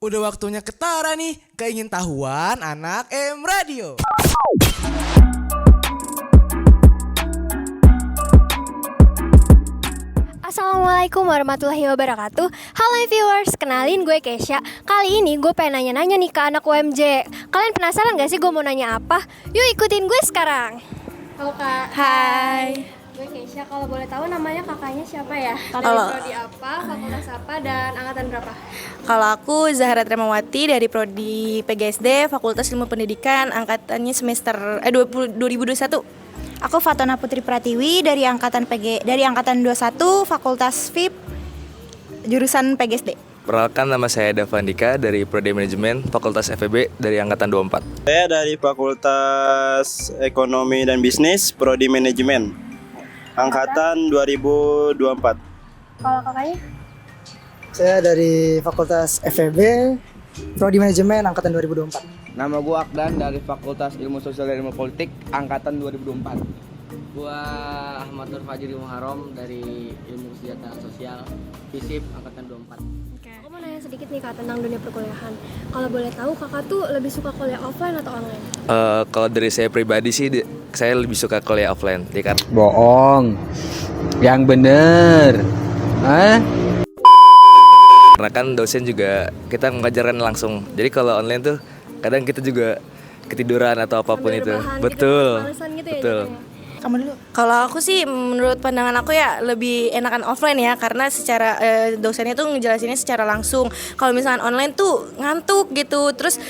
Udah waktunya ketara nih, keingin tahuan anak M Radio. Assalamualaikum warahmatullahi wabarakatuh. Halo viewers, kenalin gue Kesha. Kali ini gue pengen nanya-nanya nih ke anak UMJ. Kalian penasaran gak sih gue mau nanya apa? Yuk ikutin gue sekarang. Halo Kak. Hai. Gue Kesha, kalau boleh tahu namanya kakaknya siapa ya? Kalau- Dari prodi apa, fakultas apa, dan angkatan berapa? Kalau aku Zahra Tremawati dari prodi PGSD Fakultas Ilmu Pendidikan, angkatannya semester 2021. Aku Fatona Putri Pratiwi dari angkatan 21 Fakultas FIP jurusan PGSD. Perkenalkan, nama saya Davandika dari Prodi Manajemen Fakultas FEB dari angkatan 24. Saya dari Fakultas Ekonomi dan Bisnis, Prodi Manajemen, angkatan 2024. Kalau kakaknya? Saya dari Fakultas FEB, Prodi Manajemen angkatan 2024. Nama gue Akdan dari Fakultas Ilmu Sosial dan Ilmu Politik angkatan 2024. Gua Ahmad Nur Fajri Muharram dari Ilmu Kesejahteraan Sosial FISIP angkatan 24. Aku mau nanya sedikit nih Kak tentang dunia perkuliahan. Kalau boleh tahu kakak tuh lebih suka kuliah offline atau online? Kalau dari saya pribadi sih, saya lebih suka kuliah offline. Bohong. Yang bener. Karena kan dosen juga kita mengajarkan langsung. Jadi kalau online tuh kadang kita juga ketiduran atau apapun Sambil itu. rebahan gitu, Betul. malesan gitu ya Betul. jadinya. Kamu dulu. Kalau aku sih menurut pandangan aku ya lebih enakan offline ya, karena secara dosennya tuh ngejelasinnya secara langsung. Kalau misalkan online tuh ngantuk gitu, terus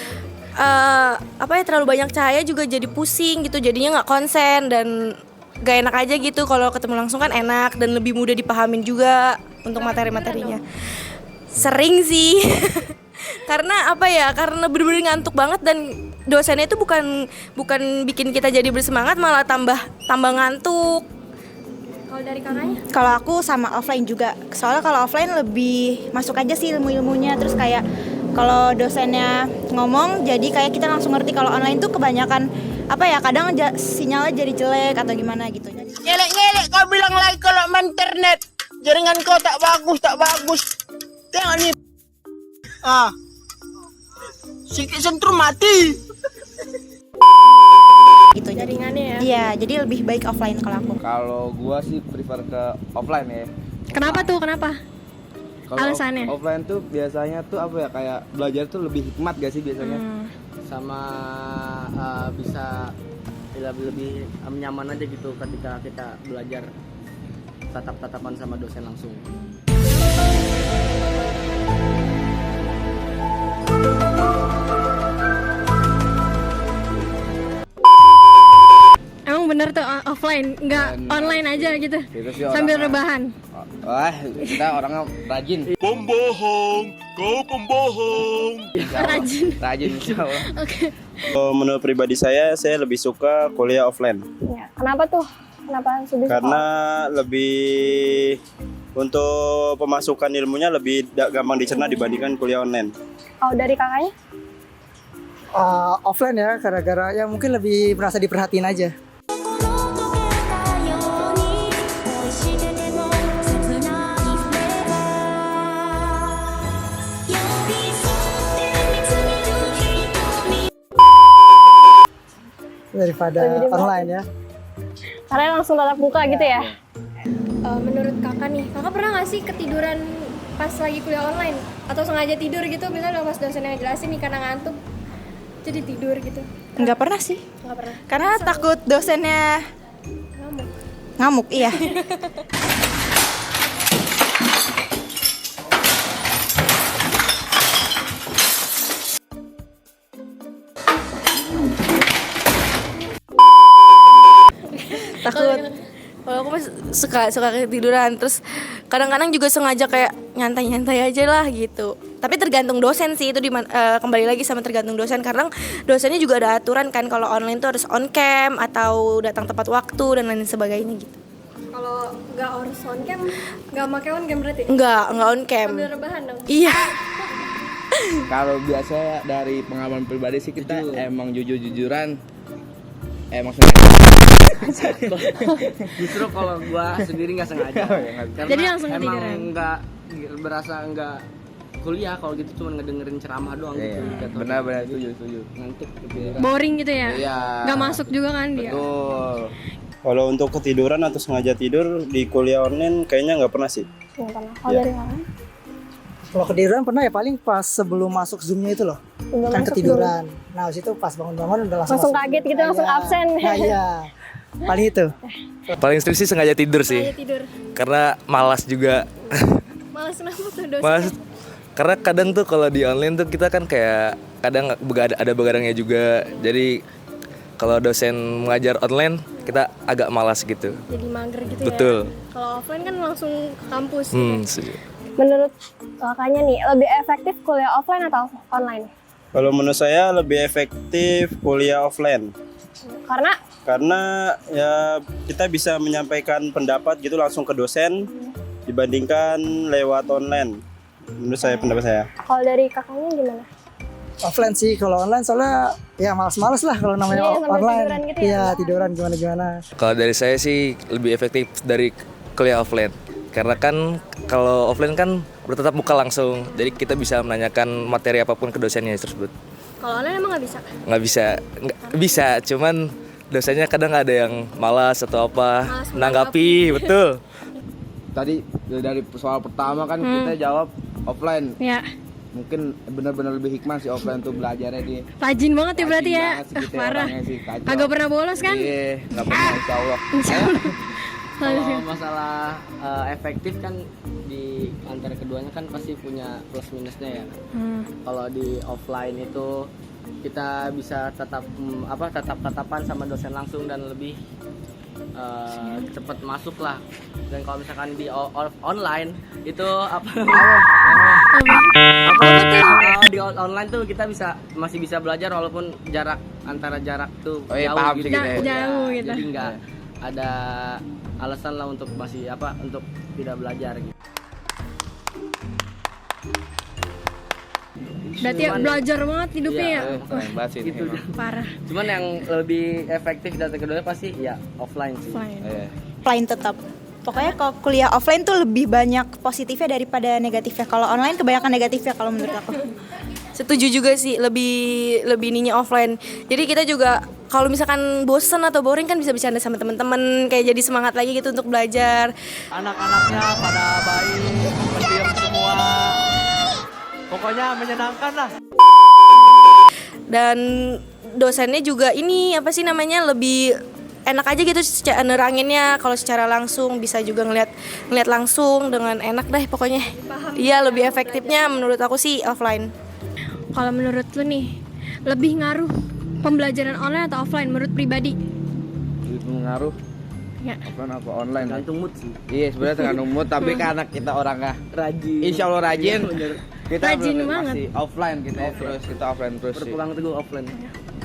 terlalu banyak cahaya juga jadi pusing gitu, jadinya nggak konsen dan gak enak aja gitu. Kalau ketemu langsung kan enak dan lebih mudah dipahamin juga untuk materi-materinya. Sering sih. Karena karena bener-bener ngantuk banget dan dosennya itu bukan bikin kita jadi bersemangat, malah tambah ngantuk. Kalau dari kakaknya? Kalau aku sama offline juga. Soalnya kalau offline lebih masuk aja sih ilmu-ilmunya, terus kayak kalau dosennya ngomong jadi kayak kita langsung ngerti. Kalau online tuh kebanyakan kadang sinyalnya jadi jelek atau gimana gitu. Ngelek kau bilang lagi kalau main internet. Jaringan kau tak bagus. Tengok nih. Sikit sentrum mati. Gitu jadi. Jaringannya ya? Iya, jadi lebih baik offline kalau aku. Kalau gue sih prefer ke offline ya. Kenapa tuh? Kenapa? Kalau Alasannya? offline tuh biasanya tuh kayak belajar tuh lebih hikmat gak sih biasanya? Sama bisa lebih nyaman aja gitu ketika kita belajar tatap-tatapan sama dosen langsung. Emang bener tuh offline, nggak online aja gitu? Itu sih Sambil orangnya- rebahan? Wah, kita orangnya rajin. Pembohong, kau pembohong. Rajin. Rajin insya Allah. Oke. Menurut pribadi saya lebih suka kuliah offline. Ya, kenapa tuh? Kenapa lebih suka? Karena lebih untuk pemasukan ilmunya lebih gampang dicerna dibandingkan kuliah online. Kalau dari kakaknya? Offline ya, gara-gara ya mungkin lebih merasa diperhatiin aja. Daripada online ya. Karena langsung tatap muka gitu ya? Menurut kakak nih, kakak pernah nggak sih ketiduran pas lagi kuliah online? Atau sengaja tidur gitu, misalnya pas dosennya ngejelasin nih karena ngantuk jadi tidur gitu? Nggak pernah sih. Nggak pernah? Karena takut dosennya Ngamuk? ngamuk, iya. Takut. Kalau aku mah suka ketiduran, terus kadang-kadang juga sengaja kayak nyantai aja lah gitu. Tapi tergantung dosen sih, itu kembali lagi sama tergantung dosen. Karena dosennya juga ada aturan kan, kalau online tuh harus on cam atau datang tepat waktu dan lain sebagainya gitu. Kalau nggak harus on cam, nggak pakai on cam berarti? Enggak on cam. Sambil rebahan dong? Iya. Kalau biasanya dari pengalaman pribadi sih kita emang jujur-jujuran emang sengaja. Justru kalau gua sendiri nggak sengaja. Karena Jadi langsung emang ketiduran? nggak berasa nggak kuliah kalau gitu cuma ngedengerin ceramah doang gitu. jatuhnya. Benar-benar setuju. Ngantuk kepikiran. Boring gitu ya? Iya. Nggak masuk juga kan dia? Betul. Kalau untuk ketiduran atau sengaja tidur di kuliah online kayaknya nggak pernah sih. Nggak pernah. Kalau Iya. dari kakak? Kalau ketiduran pernah ya paling pas sebelum masuk Zoom-nya itu loh. Nggak Kan masuk ketiduran. Nah, habis itu pas bangun-bangun udah langsung Langsung masuk. kaget gitu, langsung Iya. absen. Nah, iya. Paling itu. Paling sering sih sengaja tidur sih. Sengaja tidur. Karena malas juga. Malas kenapa tuh dosen? Malas. Karena kadang tuh kalau di online tuh kita kan kayak kadang ada begadangnya juga. Jadi kalau dosen mengajar online kita agak malas gitu. Jadi mager gitu Betul. ya? Kalau offline kan langsung ke kampus. Setuju. Menurut kakaknya nih, lebih efektif kuliah offline atau online? Kalau menurut saya lebih efektif kuliah offline. Karena Ya kita bisa menyampaikan pendapat gitu langsung ke dosen dibandingkan lewat online. Menurut saya, pendapat saya. kalau dari kakaknya gimana? Offline sih, kalau online soalnya ya malas-malas lah kalau namanya Iya, sambil online. tiduran gitu ya? Iya, tiduran gimana-gimana. Kalau dari saya sih lebih efektif dari kuliah offline. Karena kan kalau offline kan bertatap muka langsung. Jadi kita bisa menanyakan materi apapun ke dosennya tersebut. Kalau online emang nggak bisa? Nggak bisa, cuman dosennya kadang ada yang malas atau apa Malas menanggapi, betul. Tadi dari soal pertama kan kita jawab offline. Ya, Mungkin benar-benar lebih hikmah sih offline tuh belajarnya di. rajin banget ya berarti ya. Rajin banget sih kita Parah. orangnya sih, kacau. Kagak pernah bolos kan? Iya, nggak pernah insya Allah. Kalau masalah efektif kan di antara keduanya kan pasti punya plus minusnya ya. Kalau di offline itu kita bisa tetap tatapan sama dosen langsung dan lebih cepat masuk lah. Dan kalau misalkan di online itu di online tuh kita masih bisa belajar walaupun jarak tuh Oh iya, jauh paham gitu. sih kita ya. Jauh gitu. Jadi nggak ada alasan lah untuk untuk tidak belajar gitu. Berarti ya belajar banget hidupnya ya? Keren banget sih ini Gitu. emang. Parah. Cuman yang lebih efektif dan keduanya pasti ya offline sih. Offline. Iya. Offline tetap. Pokoknya kalau kuliah offline tuh lebih banyak positifnya daripada negatifnya. Kalau online kebanyakan negatifnya kalau menurut aku. Setuju juga sih, lebih ininya offline. Jadi kita juga kalau misalkan bosen atau boring kan bisa bercanda sama teman-teman, kayak jadi semangat lagi gitu untuk belajar. Anak-anaknya pada baik, pendiam semua. Pokoknya menyenangkan lah. Dan dosennya juga ini apa sih namanya, lebih enak aja gitu secara neranginnya. Kalau secara langsung bisa juga ngeliat langsung dengan enak deh pokoknya. Iya, lebih efektifnya menurut aku sih offline. Kalau menurut lu nih, lebih ngaruh pembelajaran online atau offline menurut pribadi? Lebih mengaruh Ya. offline apa online? Tergantung mood sih. Iya, sebenarnya tergantung mood, tapi karena kita orangnya Rajin. insya Allah rajin. Kita Rajin masih banget. offline kita offline terus sih. Berpulang teguh offline.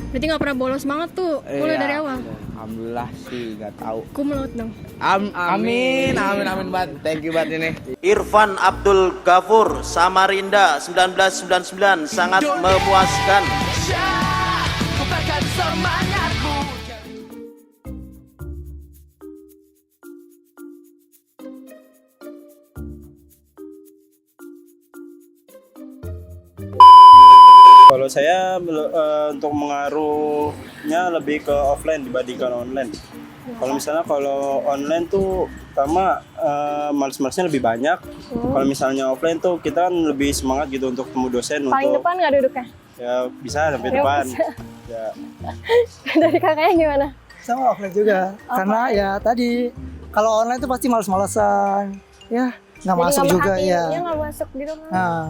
Berarti nggak pernah bolos banget tuh kuliah Iya. dari awal? Alhamdulillah sih, nggak tahu. Cum laude dong. Amin banget. Thank you banget ini. Irfan Abdul Ghafur, Samarinda 1999, sangat memuaskan. Kalau saya untuk mengaruhnya lebih ke offline dibandingkan online. Kalau misalnya kalau online tuh pertama males-malesnya lebih banyak. Kalau misalnya offline tuh kita kan lebih semangat gitu untuk ketemu dosen Paling untuk depan nggak duduknya? ya bisa sampai Ya, depan. bisa. Ya. Dari kakaknya gimana? Sama offline juga. Karena ya tadi kalau online tuh pasti males-malesan. Ya, nggak masuk juga ya. Iya nggak masuk gitu kan? Nah,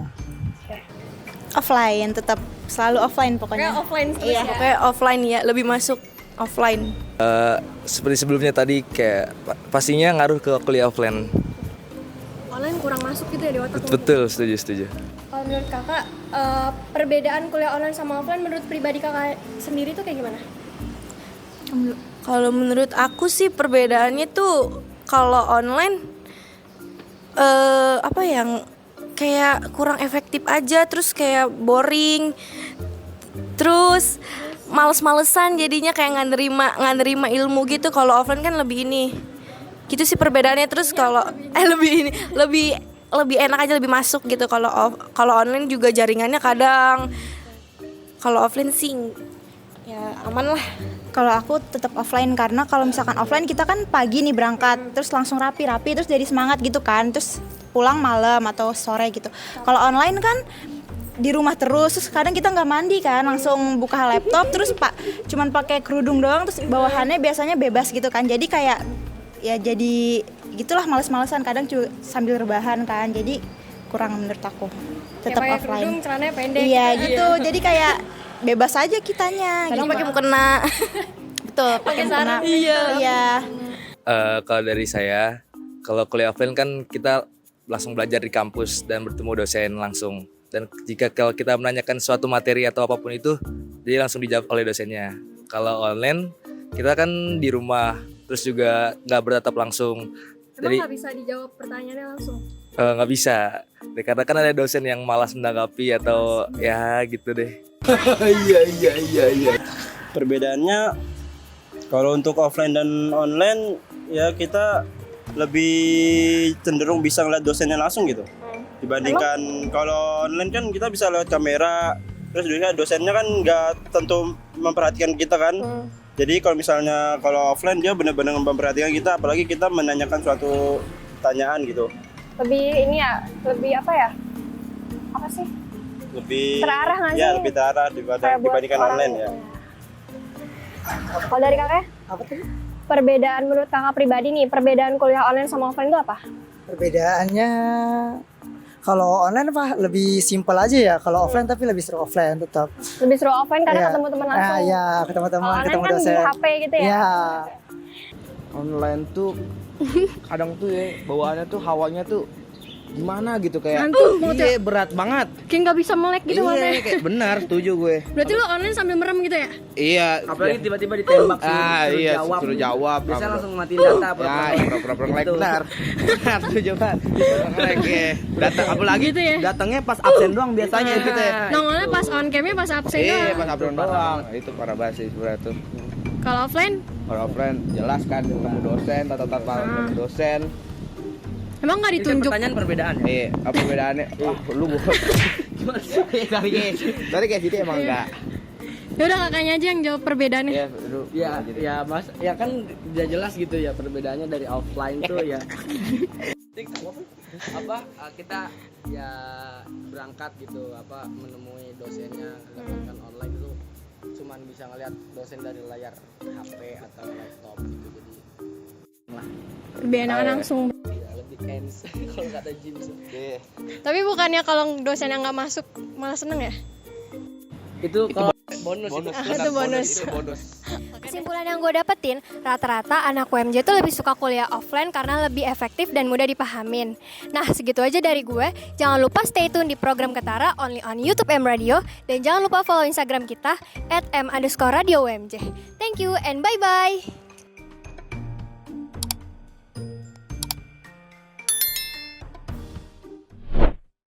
Offline tetap selalu offline pokoknya. Kayak offline terus Iya. ya? Pokoknya offline ya, lebih masuk offline. Seperti sebelumnya tadi kayak pastinya ngaruh ke kuliah offline. Online kurang masuk gitu ya di otak lu? Betul, setuju. Kalau menurut kakak, perbedaan kuliah online sama offline menurut pribadi kakak sendiri tuh kayak gimana? Kalau menurut aku sih perbedaannya tuh kalau online apa yang kayak kurang efektif aja, terus kayak boring, terus males-malesan jadinya kayak nggak nerima ilmu gitu. Kalau offline kan lebih ini gitu sih perbedaannya. Terus kalau lebih lebih enak aja, lebih masuk gitu. Kalau online juga jaringannya kadang, kalau offline sih ya aman lah. Kalau aku tetap offline karena kalau misalkan offline kita kan pagi nih berangkat, terus langsung rapi-rapi, terus jadi semangat gitu kan, terus pulang malam atau sore gitu. Kalau online kan di rumah terus kadang kita nggak mandi kan, langsung buka laptop terus cuman pakai kerudung doang, terus bawahannya biasanya bebas gitu kan, jadi kayak ya jadi gitulah males-malesan kadang juga sambil rebahan kan, jadi kurang menurut aku. Tetap kayak offline. kerudung celananya pendek. Iya gitu, jadi kayak bebas aja kitanya. Kadang gitu. pakai mukena. Betul, pakai mukena. Iya. Kalau dari saya, kalau kuliah offline kan kita langsung belajar di kampus dan bertemu dosen langsung. Dan jika kalau kita menanyakan suatu materi atau apapun itu, jadi langsung dijawab oleh dosennya. Kalau online, kita kan di rumah, terus juga nggak bertatap langsung. Emang nggak bisa dijawab pertanyaannya langsung? Nggak bisa, karena kan ada dosen yang malas menanggapi atau ya gitu deh. Iya. Perbedaannya kalau untuk offline dan online ya kita lebih cenderung bisa ngeliat dosennya langsung gitu. Dibandingkan kalau online kan kita bisa lewat kamera, terus juga dosennya kan nggak tentu memperhatikan kita kan. Jadi kalau misalnya kalau offline dia benar-benar memperhatikan kita, apalagi kita menanyakan suatu pertanyaan gitu. Lebih ini ya, lebih apa ya? Apa sih? Lebih terarah nggak sih? Ya lebih terarah dibandingkan online ya. Kalau dari kakak? Apa tuh? Perbedaan menurut kakak pribadi nih, perbedaan kuliah online sama offline itu apa? Perbedaannya kalau online lebih simpel aja ya. Kalau offline tapi lebih seru offline tetap. Lebih seru offline karena Iya. ketemu teman langsung. Iya, ketemu teman, Kalau ketemu online kan dosen. di HP gitu ya. Iya. Online tuh kadang tuh ya bawaannya tuh hawanya tuh gimana gitu kayak Ngantuk banget ya? iya berat banget. Kayak nggak bisa melek gitu Iya matanya. kayak benar, setuju gue. Berarti lu online sambil merem gitu ya? Iya. Apalagi tiba-tiba ditembak suruh Iya, jawab. suruh jawab. Biasanya langsung matiin data pura-pura nge-lag benar. Benar, setuju banget. Nge-lag ya. Apalagi Gitu ya? datangnya pas absen doang biasanya gitu ya. Nongolnya pas on cam-nya pas absen Iya, doang. pas absen doang. Itu parah banget sih sebenarnya tuh. Kalau offline, Kalau offline jelas kan ketemu dosen, tatap ketemu dosen. emang nggak ditunjuk? Pertanyaan perbedaannya. Iya, apa perbedaannya? Lu Gimana sih? Tadi kayak gitu emang enggak. Ya udah kakaknya aja yang jawab perbedaannya. Iya, lu. Ya mas, ya kan udah jelas gitu ya perbedaannya dari offline tuh ya. Kita ya berangkat gitu menemui dosennya, sedangkan online itu cuman bisa ngeliat dosen dari layar HP atau laptop gitu, jadi Lebih enakan langsung. ya lebih tense kalau kata James. Tapi bukannya kalau dosen yang nggak masuk malah seneng ya? Itu kalau bonus. Itu bonus. Kesimpulan yang gue dapetin, rata-rata anak UMJ tuh lebih suka kuliah offline karena lebih efektif dan mudah dipahamin. Nah, segitu aja dari gue. Jangan lupa stay tune di program Ketara only on YouTube M Radio. Dan jangan lupa follow Instagram kita @m_radio UMJ. Thank you and bye-bye.